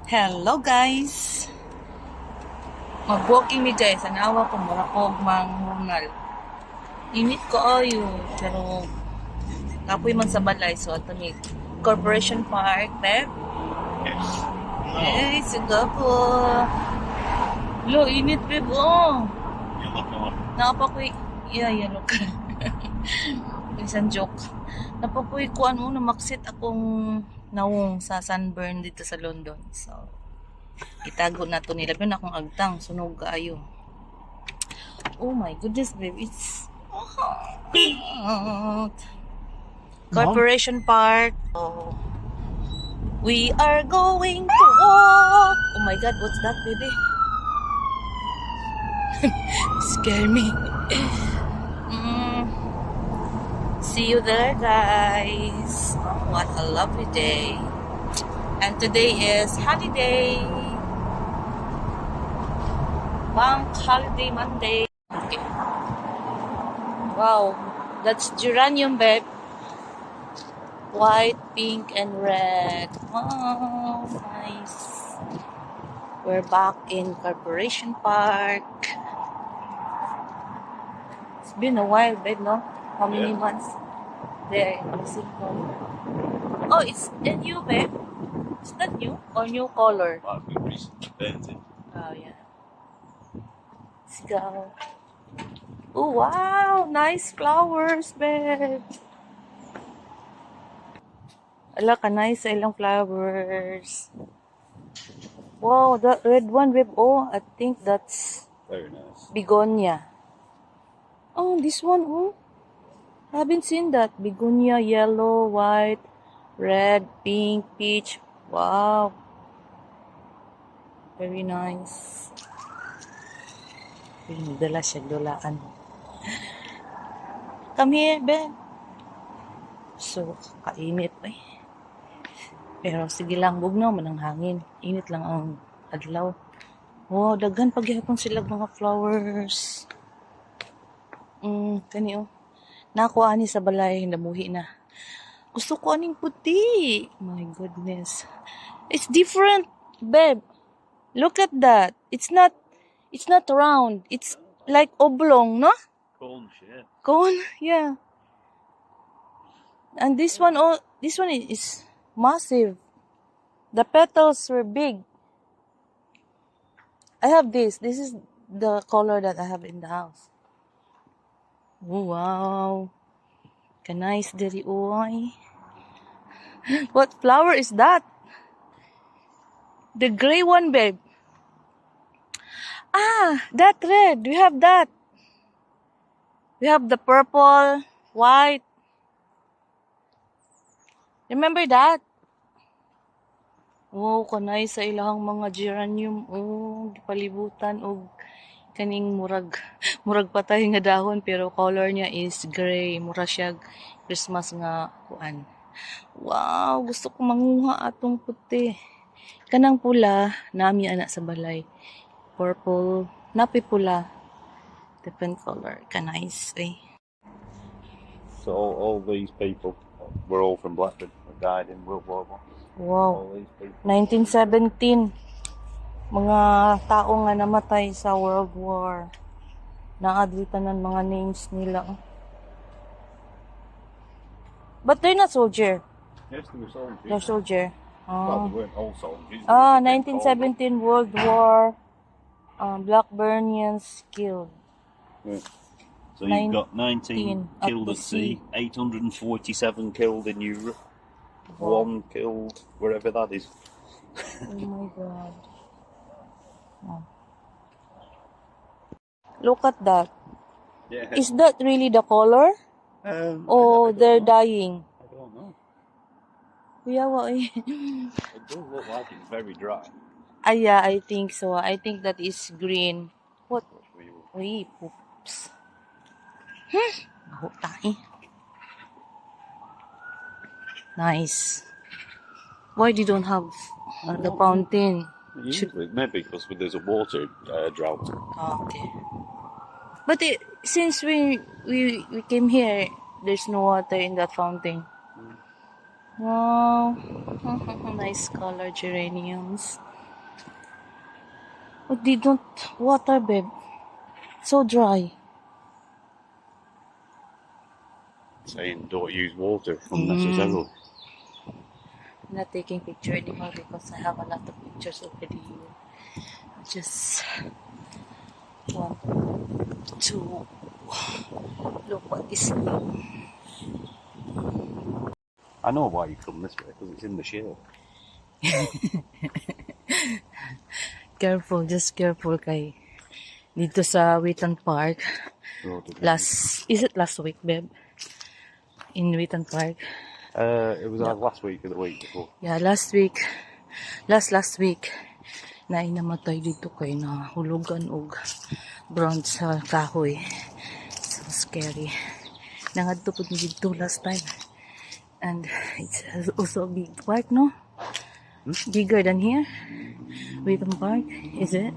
Hello guys! Mag-walking mi guys. Anawa ko mura ko manghungal. Init ko ayo. Pero kapoy man sa balay. So ato ni Corporation Park, Pep. Yes. Hey, sige po. Lo, init Pep. Oh. You look on. Nakapakoy. Yeah, look. Isang joke. Napakoy ko ano, namaksit akong naong sa sunburn dito sa London. So, itago na to nila. Pero akong agtang, sunog kaayo. Oh my goodness, babe. It's hot. Corporation Park. Oh. We are going to walk. Oh my God, what's that, baby? Scare me. See you there, guys. What a lovely day. And today is holiday. Bank holiday Monday. Okay. Wow, that's geranium, babe. White, pink, and red. Wow, nice. We're back in Corporation Park. It's been a while, babe, no? How many months? There in Mexico. Oh, it's new, babe. Is that new or new color? I've been recently painted. Oh, yeah. Let's go. Oh, wow. Nice flowers, babe. Ala ka, nice ilang flowers. Wow, that red one, babe. Oh, I think that's Very nice. begonia. Oh, this one, oh. I haven't seen that. Begonia, yellow, white, red, pink, peach. Wow. Very nice. Dala siya, dulaan. Come here, Ben. So, kainit eh. Pero sige lang, bugnaw man ang hangin. Init lang ang adlaw. Wow, daghan pagyapon sila mga flowers. Kani oh. Nakuha ni sa balay, namuhi na. Gusto ko aning puti. My goodness. It's different, babe. Look at that. It's not round. It's like oblong, no? Corn shit. Cone, yeah. And this one is massive. The petals were big. I have this. This is the color that I have in the house. Oh, wow. Nice diri oy. What flower is that? The gray one, babe. Ah, that red. We have that. We have the purple, white. Remember that? Oh, kanay sa ilahang mga geranium. Oh, gipalibutan og kaning murag patay nga dahon pero color niya is gray. Mura siya Christmas nga kuan. Wow, gusto ko manguha atong puti. Kanang pula, nami ana sa balay. Purple, napi pula. Different color. Nice, eh. So all these people were all from Blackburn that died in World War One. Wow. All these people. 1917. Mga tao nga namatay sa World War. Naadlitan ng mga names nila. But they're not soldier. Yes, they were soldiers. They're soldier. Well, they weren't all soldiers. They Ah, were just 1917 World War. Blackburnians killed. Yeah. So you've got 19 19 at killed the at sea, 847 killed in Europe, one killed wherever that is. Oh my God. Oh. Look at that. Yeah. Is that really the color? Oh, they're dying. I don't know. Kuyawa eh. It does look like it's very dry. Yeah, I think so. I think that is green. What? Uy, poops. Baho tayo. Nice. Why they don't have the fountain? Usually, maybe because there's a water drought. Okay. But since we came here, there's no water in that fountain. Wow. Nice color geraniums. Oh, they don't water, babe. So dry. Saying don't use water unnecessarily. I'm not taking picture anymore because I have a lot of pictures already here. I just want to look what is new. I know why you come this way, because it's in the shade. Careful, just careful kay dito sa Wheaton Park. Is it last week, babe? In Wheaton Park? It was either last week or the week before. Yeah, last week. Last week. Na inamatay dito kay na hulugan og bronze sa kahoy. So scary. Nangadto pud ni dito last time. And it's also a big park, no? Bigger than here? Wheaton Park, is it?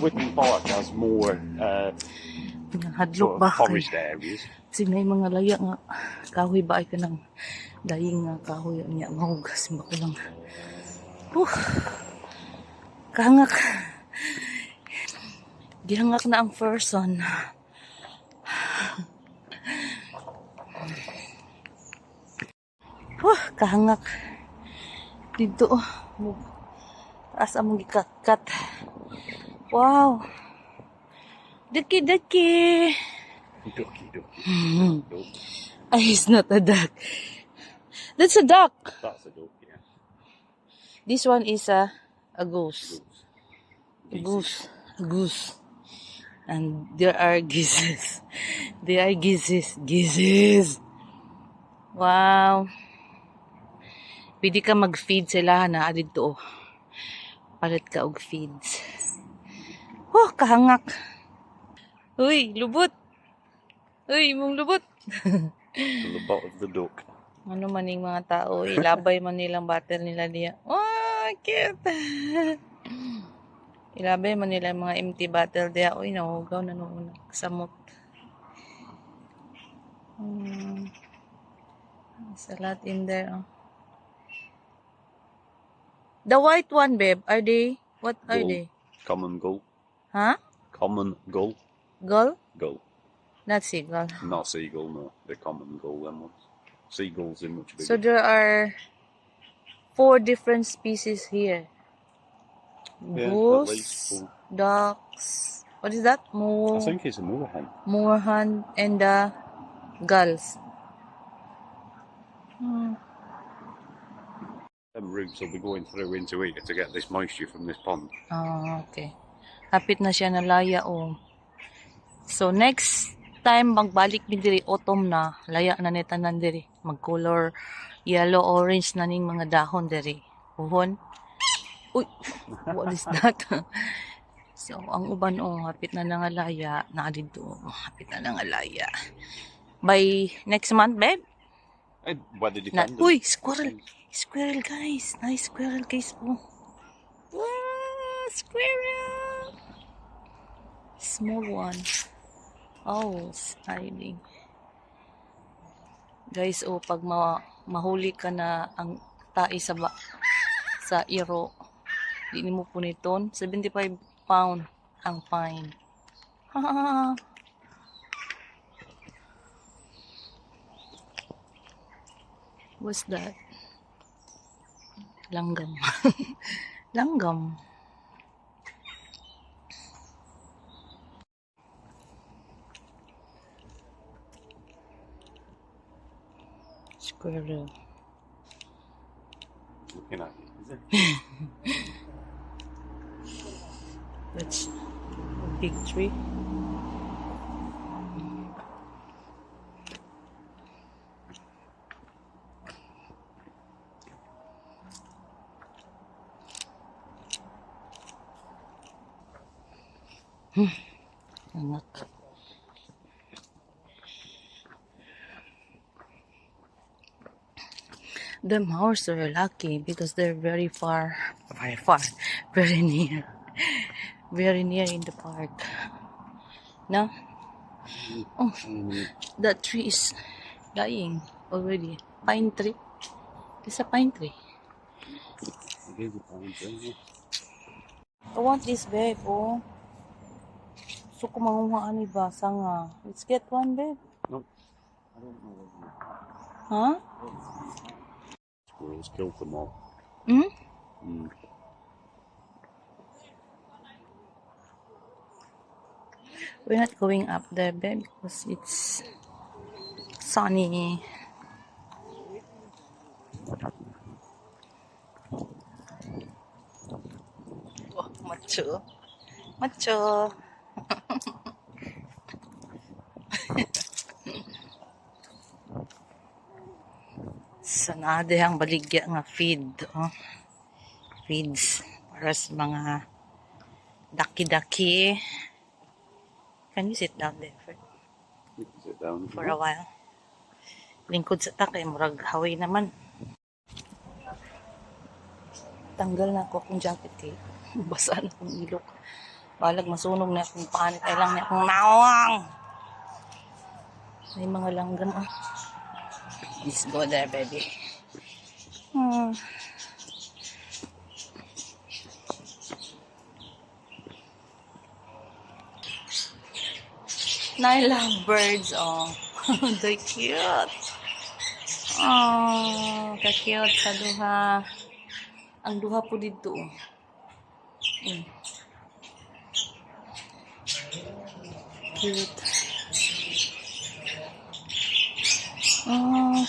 Wickham Park has more Hadlok sort ba of forest areas. Kasi may mga laya nga kahoy ba ay ka ng daying nga kahoy niya mahugas ba ko lang. Kahangak. Gihangak na ang person. Kahangak. Dito taas among gikat-kat. Wow. Daki. Ducky. Ay, it's not a duck. That's a duck. That's a duck, yeah. This one is a goose. Geese. Goose. And there are geese. There are geese. Wow. Pwede ka mag-feed sila na dito. Palit ka og feeds. Kahangak. Uy, lubot. Uy, mong lubot. The butt of the duck. Ano maning mga tao, ilabay man nilang battle nila diya. Oh, cute. Ilabay man nila mga empty battle diya. Uy, nahugaw na noon. Samot. There's a lot in there. Oh. The white one, babe, are they? What are Gull. they? Common gull. Huh? Common gull. Gull? Gull. Not seagull. Not seagull, no. They're common gull, them ones. Seagulls are much bigger. So there are 4 different species here. Yeah, at Goose, least 4. ducks. What is that? I think it's a moorhen. Moorhen and the gulls. Them roots will be going through into here to get this moisture from this pond. Oh, okay. Hapit na siya na laya, oh. So next time magbalik mi diri autumn na, laya na ni tanan diri. Mag-color yellow, orange na ning mga dahon diri. Uhon. Uy, what is that? So ang uban hapit na nga laya, na dito. Hapit na nga laya. By next month, babe? Weather dependent. Uy, squirrel. Squirrel, guys. Nice squirrel, guys. Oh. Wow, squirrel. Small one. Oh, hiding. Guys, pag mahuli ka na ang tai sa iro, di mo puniton, 75 pound ang fine. What's that? Langgam. Langgam. Squirrel. Looking at it, is it? That's a big tree. Anak. Them horses are lucky because they're very very near in the park. No? Oh, that tree is dying already. Pine tree. It's a pine tree. I want this, babe. Oh. Gusto ko mangungaan ni Basa nga. Let's get one, babe. No. I don't know what you... Huh? Squirrels killed them all. Hmm? Mm. We're not going up there, babe, because it's sunny. Oh, macho. Macho. Sanade ang baligya nga feed. Oh. Feeds para sa mga daki-daki. Can you sit down there You can sit down. for a while? Lingkod sa takay, murag haway naman. Tanggal na ako akong jacket eh. Basa na akong ilok. Balag masunog na akong panit. Ay lang na akong nawang. May mga langgam. Oh. Let's go there, baby. I love birds. Oh, they're cute. Oh, ka-cute sa duha. Ang duha po dito. Cute. Oh.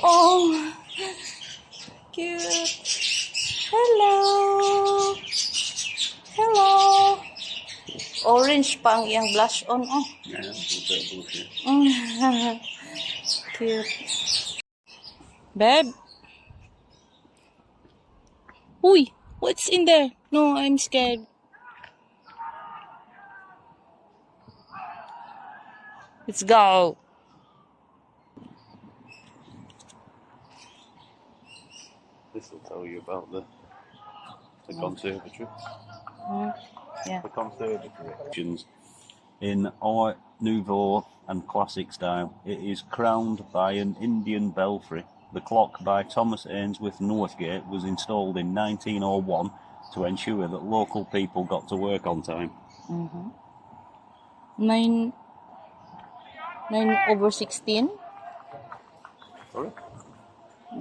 Oh. Cute. Hello. Hello. Orange pa ang iyang blush on. Oh. Yeah, it's a bit of bullshit. Cute. Babe. Uy, what's in there? No, I'm scared. Let's go. This will tell you about the conservatory. Yeah. The conservatory. In Art Nouveau and Classic style, it is crowned by an Indian belfry. The clock by Thomas Ainsworth Northgate was installed in 1901 to ensure that local people got to work on time. 9/16. Sorry?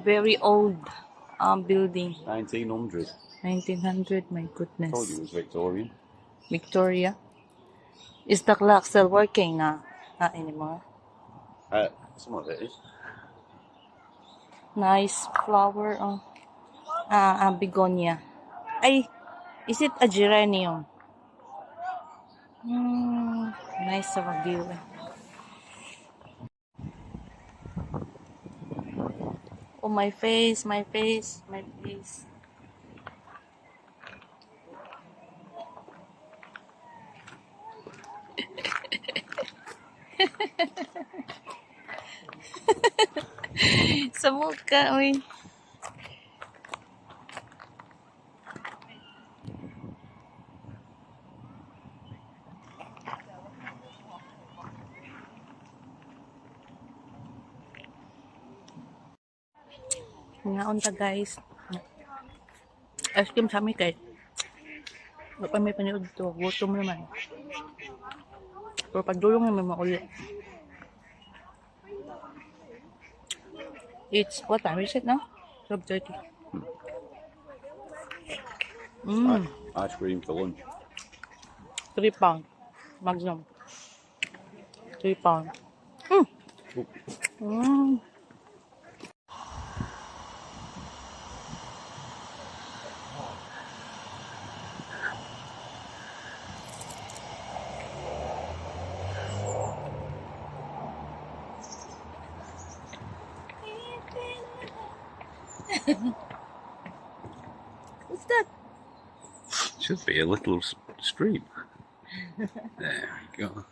Very old building. 1900. 1900, my I told you goodness. it was Victorian. Victoria. Is the clock still working na? Not anymore. Some of it is. Nice flower. Oh. Begonia. Ay, is it a geranium? Nice sa view. Oh, my face, my face, my face. Sa mukha, uy. Mga unta guys. Ice cream sa amin kay. Wala pa may paniod to. Gutom naman. Pero pagdulong naman mauli. It's what time is it now? 12:30. Ice cream for lunch. 3 pound. Magnum. 3 pound. What's that? Should be a little stream. There we go.